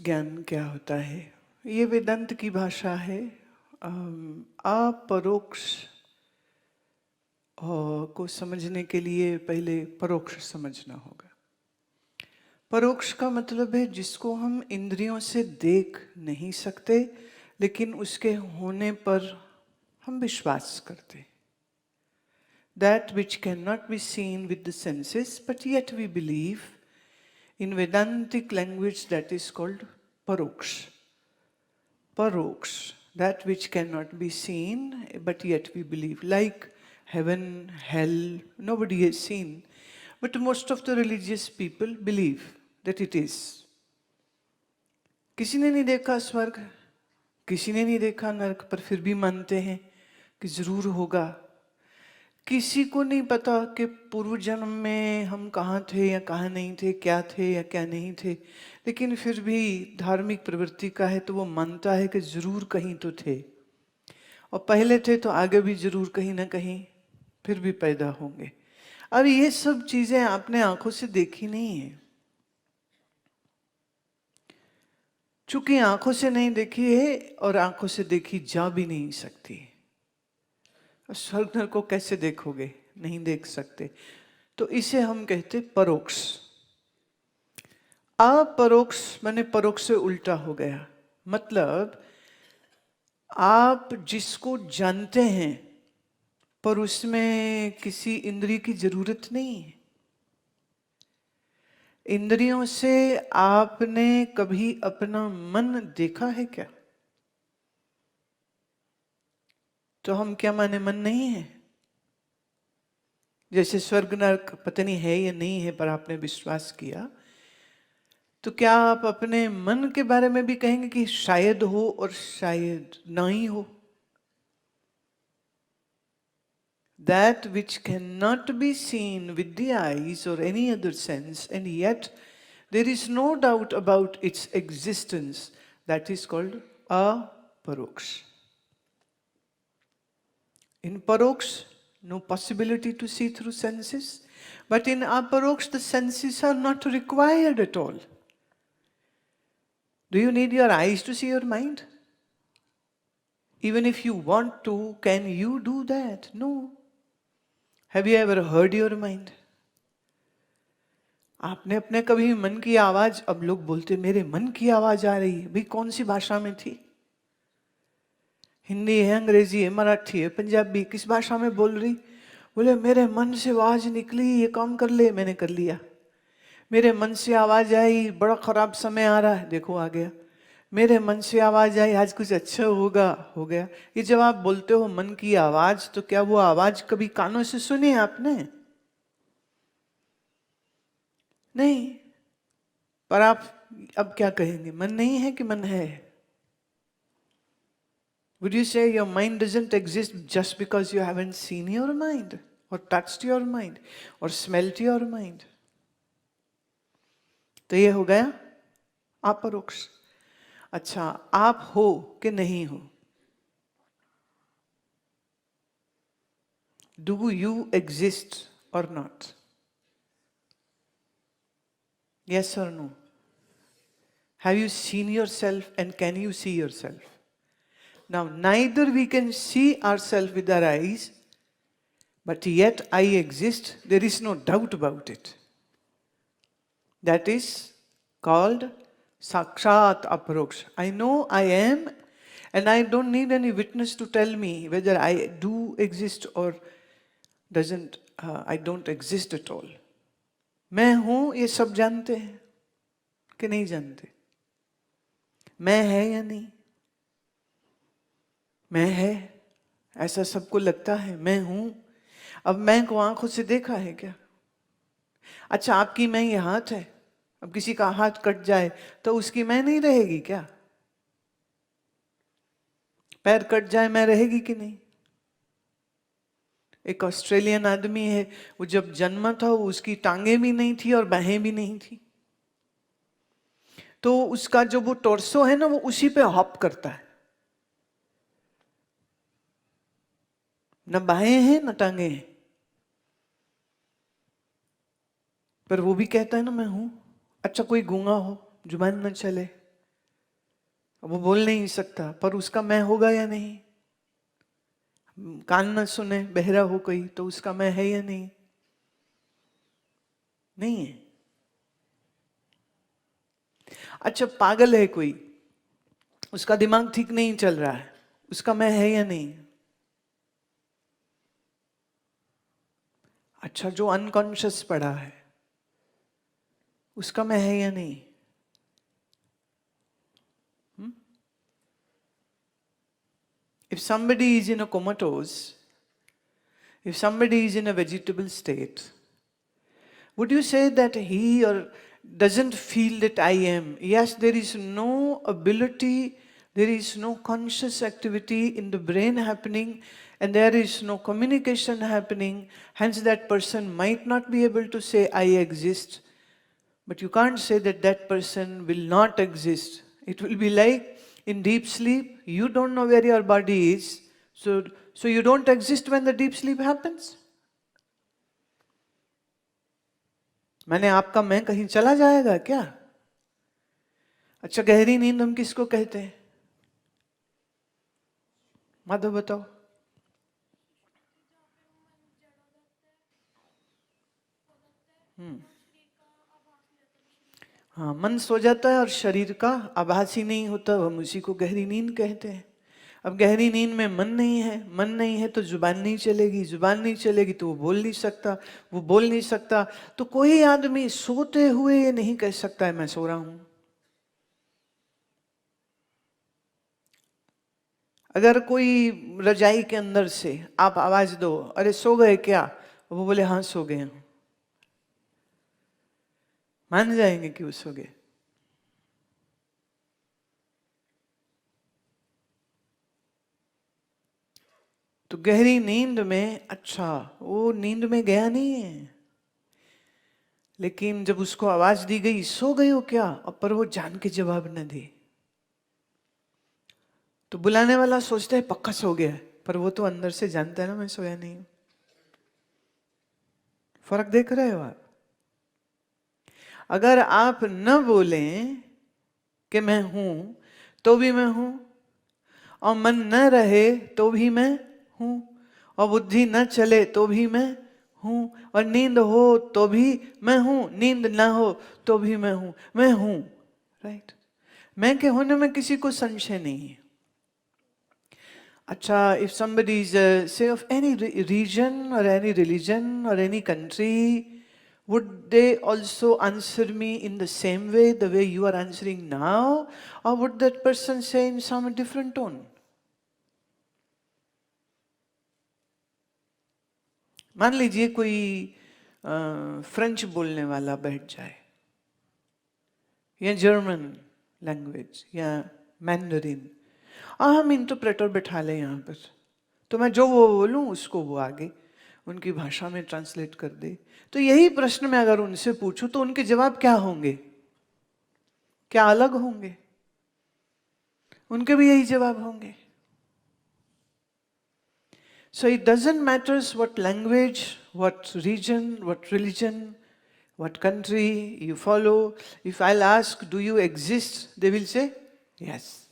ज्ञान क्या होता है? ये वेदांत की भाषा है। अपरोक्ष को समझने के लिए पहले परोक्ष समझना होगा। परोक्ष का मतलब है जिसको हम इंद्रियों से देख नहीं सकते, लेकिन उसके होने पर हम विश्वास करते। That which cannot be seen with the senses, but yet we believe. In Vedantic language, that is called paroksha. Paroksha, that which cannot be seen, but yet we believe. Like heaven, hell, nobody has seen. But most of the religious people believe that it is. किसी ने नहीं देखा स्वर्ग, किसी ने नहीं देखा नरक, पर फिर भी मानते हैं कि जरूर होगा। किसी को नहीं पता कि पूर्व जन्म में हम कहाँ थे या कहाँ नहीं थे, क्या थे या क्या नहीं थे, लेकिन फिर भी धार्मिक प्रवृत्ति का है तो वो मानता है कि जरूर कहीं तो थे, और पहले थे तो आगे भी जरूर कहीं ना कहीं फिर भी पैदा होंगे। अब ये सब चीजें आपने आंखों से देखी नहीं है, चूंकि आंखों से नहीं देखी है और आंखों से देखी जा भी नहीं सकती। स्वर्ग नरक को कैसे देखोगे? नहीं देख सकते। तो इसे हम कहते परोक्ष। अपरोक्ष माने परोक्ष से उल्टा हो गया। मतलब आप जिसको जानते हैं पर उसमें किसी इंद्रिय की जरूरत नहीं है। इंद्रियों से आपने कभी अपना मन देखा है क्या? तो हम क्या माने मन नहीं है? जैसे स्वर्ग नरक पता नहीं है या नहीं है, पर आपने विश्वास किया, तो क्या आप अपने मन के बारे में भी कहेंगे कि शायद हो और शायद नहीं हो? That which cannot be seen with the eyes or any other sense, and yet there is no doubt about its existence, that is called aparoksh. In paroksh, no possibility to see through senses, but in aparoksh the senses are not required at all. Do you need your eyes to see your mind? Even if you want to, can you do that? No. Have you ever heard your mind? आपने अपने कभी मन की आवाज, अब लोग बोलते मेरे मन की आवाज आ रही है, भाई कौन सी भाषा में थी? हिंदी है, अंग्रेजी है, मराठी है, पंजाबी, किस भाषा में बोल रही? बोले मेरे मन से आवाज निकली, ये काम कर ले, मैंने कर लिया। मेरे मन से आवाज आई, बड़ा खराब समय आ रहा है, देखो आ गया। मेरे मन से आवाज आई, आज कुछ अच्छा होगा, हो गया। ये जब आप बोलते हो मन की आवाज, तो क्या वो आवाज कभी कानों से सुनी आपने? नहीं। पर आप अब क्या कहेंगे? मन नहीं है कि मन है? Would you say your mind doesn't exist just because you haven't seen your mind or touched your mind or smelt your mind? तो ये हो गया अपरोक्ष। अच्छा, आप हो कि नहीं हो? Do you exist or not? Yes or no? Have you seen yourself and can you see yourself? Now, neither we can see ourselves with our eyes, but yet I exist. There is no doubt about it. That is called Sakshat Aparoksh. I know I am, and I don't need any witness to tell me whether I do exist or doesn't. I don't exist at all. मैं हूं ये सब जानते हैं कि नहीं जानते? मैं है या नहीं? मैं है ऐसा सबको लगता है, मैं हूं। अब मैं को आंखों से देखा है क्या? अच्छा, आपकी मैं ये हाथ है, अब किसी का हाथ कट जाए तो उसकी मैं नहीं रहेगी क्या? पैर कट जाए मैं रहेगी कि नहीं? एक ऑस्ट्रेलियन आदमी है, वो जब जन्मा था उसकी टांगे भी नहीं थी और बाहें भी नहीं थी, तो उसका जो वो टोर्सो है ना, वो उसी पे हॉप करता है। न बाहें हैं न टांगे हैं, पर वो भी कहता है ना मैं हूं। अच्छा, कोई गूंगा हो, जुबान न चले, वो बोल नहीं सकता, पर उसका मैं होगा या नहीं? कान न सुने, बहरा हो कोई, तो उसका मैं है या नहीं? नहीं है। अच्छा, पागल है कोई, उसका दिमाग ठीक नहीं चल रहा है, उसका मैं है या नहीं? अच्छा, जो अनकॉन्शियस पड़ा है, उसका मैं है या नहीं? If somebody is in a comatose, if somebody is in a vegetable state, would you say that he or doesn't feel that I am? Yes, there is no ability, there is no conscious activity in the brain happening, and there is no communication happening. Hence, that person might not be able to say, I exist. But you can't say that that person will not exist. It will be like in deep sleep, you don't know where your body is, so you don't exist when the deep sleep happens. मैंने आपका मैं कहीं चला जाएगा क्या? अच्छा, गहरी नींद हम किसको कहते हैं? माधव बताओ। हाँ, मन सो जाता है और शरीर का आभास ही नहीं होता, हम उसी को गहरी नींद कहते हैं। अब गहरी नींद में मन नहीं है, मन नहीं है तो जुबान नहीं चलेगी, जुबान नहीं चलेगी तो वो बोल नहीं सकता, वो बोल नहीं सकता, तो कोई आदमी सोते हुए ये नहीं कह सकता है मैं सो रहा हूं। अगर कोई रजाई के अंदर से आप आवाज दो, अरे सो गए क्या, वो बोले हाँ सो गए हूं, मान जाएंगे कि वो सो गए? तो गहरी नींद में, अच्छा वो नींद में गया नहीं है, लेकिन जब उसको आवाज दी गई सो गए हो क्या, पर वो जान के जवाब न दे, तो बुलाने वाला सोचता है पक्का सो गया है, पर वो तो अंदर से जानता है ना मैं सोया नहीं हूं। फर्क देख रहे हो आप? अगर आप न बोलें कि मैं हूं तो भी मैं हूं, और मन न रहे तो भी मैं हूं, और बुद्धि न चले तो भी मैं हूं, और नींद हो तो भी मैं हूं, नींद ना हो तो भी मैं हूं, राइट? मैं के होने में किसी को संशय नहीं है। अच्छा, if somebody is say of any region or any religion or any country, would they also answer me in the same way, the way you are answering now, or would that person say in some different tone? मान लीजिए कोई French बोलने वाला बैठ जाए, या German language, या Mandarin, और हम इंटरप्रेटर बैठा लें यहाँ पर, तो मैं जो वो बोलूँ उसको वो आगे उनकी भाषा में ट्रांसलेट कर दे। तो यही प्रश्न मैं अगर उनसे पूछूं तो उनके जवाब क्या होंगे? क्या अलग होंगे? उनके भी यही जवाब होंगे। So it doesn't matter what language, what region, what religion, what country you follow. If I'll ask, do you exist? They will say, yes.